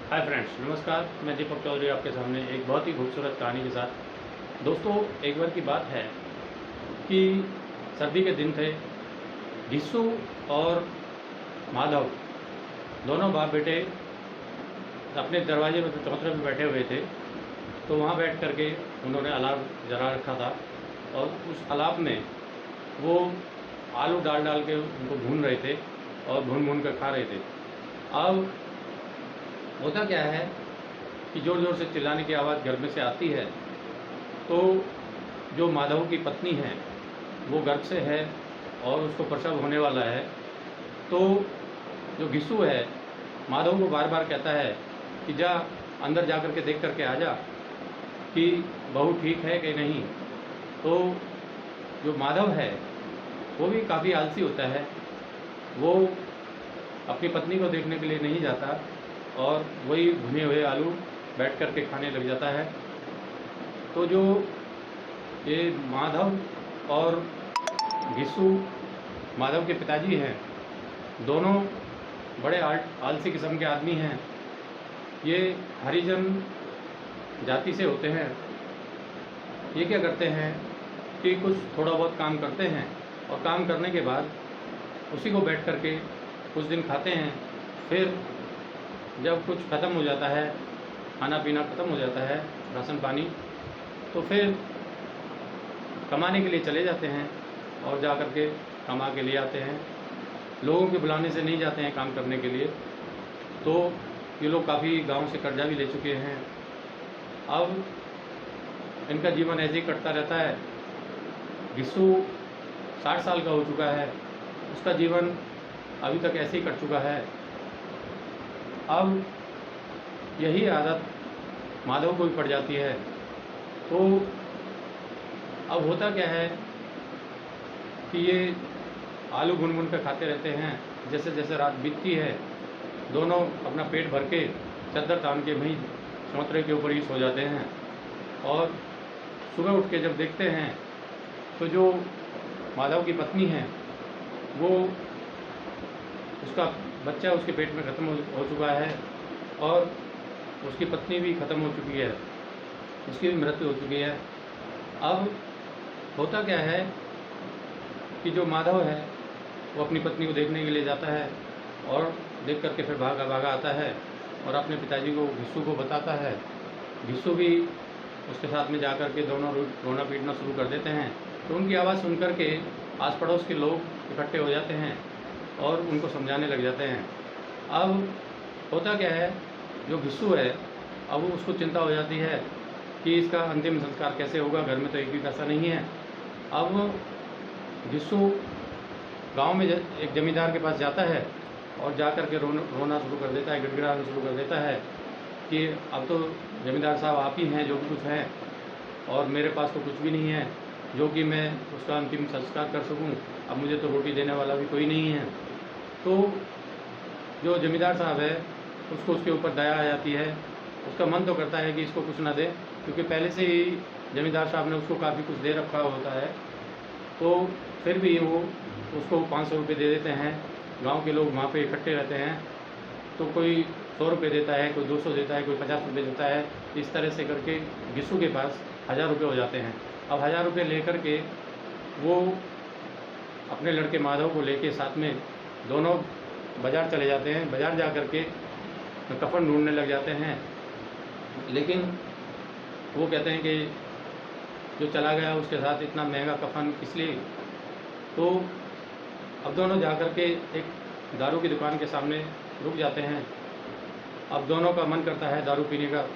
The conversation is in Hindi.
हाय फ्रेंड्स, नमस्कार। मैं दीपक चौधरी आपके सामने एक बहुत ही खूबसूरत कहानी के साथ। दोस्तों, एक बार की बात है कि सर्दी के दिन थे। घिस्सू और माधव दोनों बाप बेटे अपने दरवाजे में चौतरे पे बैठे हुए थे। तो वहाँ बैठ करके उन्होंने अलाव जला रखा था और उस अलाव में वो आलू डाल डाल के उनको भून रहे थे और भून भून कर खा रहे थे। अब होता क्या है कि ज़ोर ज़ोर से चिल्लाने की आवाज़ घर में से आती है। तो जो माधव की पत्नी है वो गर्भ से है और उसको प्रसव होने वाला है। तो जो घिस्सू है माधव को बार बार कहता है कि जा अंदर जा कर के देख करके आ जा कि बहू ठीक है कि नहीं। तो जो माधव है वो भी काफ़ी आलसी होता है। वो अपनी पत्नी को देखने के लिए नहीं जाता और वही भुने हुए आलू बैठ कर के खाने लग जाता है। तो जो ये माधव और घिस्सू, माधव के पिताजी हैं, दोनों बड़े आलसी किस्म के आदमी हैं। ये हरिजन जाति से होते हैं। ये क्या करते हैं कि कुछ थोड़ा बहुत काम करते हैं और काम करने के बाद उसी को बैठ कर के कुछ दिन खाते हैं। फिर जब कुछ ख़त्म हो जाता है, खाना पीना ख़त्म हो जाता है, राशन पानी, तो फिर कमाने के लिए चले जाते हैं और जा कर के कमा के लिए आते हैं। लोगों के बुलाने से नहीं जाते हैं काम करने के लिए। तो ये लोग काफ़ी गांव से कर्जा भी ले चुके हैं। अब इनका जीवन ऐसे ही कटता रहता है। घिस्सू 60 साल का हो चुका है, उसका जीवन अभी तक ऐसे ही कट चुका है। अब यही आदत माधव को भी पड़ जाती है। तो अब होता क्या है कि ये आलू भून भून कर खाते रहते हैं। जैसे जैसे रात बीतती है दोनों अपना पेट भर के चद्दर तान के वहीं चौतरे के ऊपर ही सो जाते हैं। और सुबह उठ के जब देखते हैं तो जो माधव की पत्नी है वो, उसका बच्चा उसके पेट में ख़त्म हो चुका है और उसकी पत्नी भी ख़त्म हो चुकी है, उसकी भी मृत्यु हो चुकी है। अब होता क्या है कि जो माधव है वो अपनी पत्नी को देखने के लिए जाता है और देख करके फिर भागा भागा आता है और अपने पिताजी को, घिस्सू को बताता है। घिस्सू भी उसके साथ में जा कर के दोनों रोना पीटना शुरू कर देते हैं। तो उनकी आवाज़ सुन कर के आस पड़ोस के लोग इकट्ठे हो जाते हैं और उनको समझाने लग जाते हैं। अब होता क्या है, जो घिस्सू है अब उसको चिंता हो जाती है कि इसका अंतिम संस्कार कैसे होगा, घर में तो एक भी पैसा नहीं है। अब घिस्सू गांव में एक ज़मींदार के पास जाता है और जा कर के रोना शुरू कर देता है, गिड़गिड़ाना शुरू कर देता है कि अब तो ज़मींदार साहब आप ही हैं जो भी कुछ हैं और मेरे पास तो कुछ भी नहीं है जो कि मैं उसका अंतिम संस्कार कर सकूं। अब मुझे तो रोटी देने वाला भी कोई नहीं है। तो जो ज़मींदार साहब है उसको उसके ऊपर दया आ जाती है। उसका मन तो करता है कि इसको कुछ ना दे, क्योंकि पहले से ही ज़मींदार साहब ने उसको काफ़ी कुछ दे रखा होता है। तो फिर भी वो उसको 500 रुपये दे देते हैं। गांव के लोग वहाँ पे इकट्ठे रहते हैं तो कोई 100 रुपये देता है, कोई 200 देता है, कोई 50 रुपये देता है। इस तरह से करके घिस्सू के पास 1000 रुपये हो जाते हैं। अब 1000 रुपये लेकर के वो अपने लड़के माधव को लेके साथ में दोनों बाज़ार चले जाते हैं। बाज़ार जा कर के कफ़न ढूंढने लग जाते हैं, लेकिन वो कहते हैं कि जो चला गया उसके साथ इतना महंगा कफ़न किस लिए। तो अब दोनों जा कर के एक दारू की दुकान के सामने रुक जाते हैं। अब दोनों का मन करता है दारू पीने का,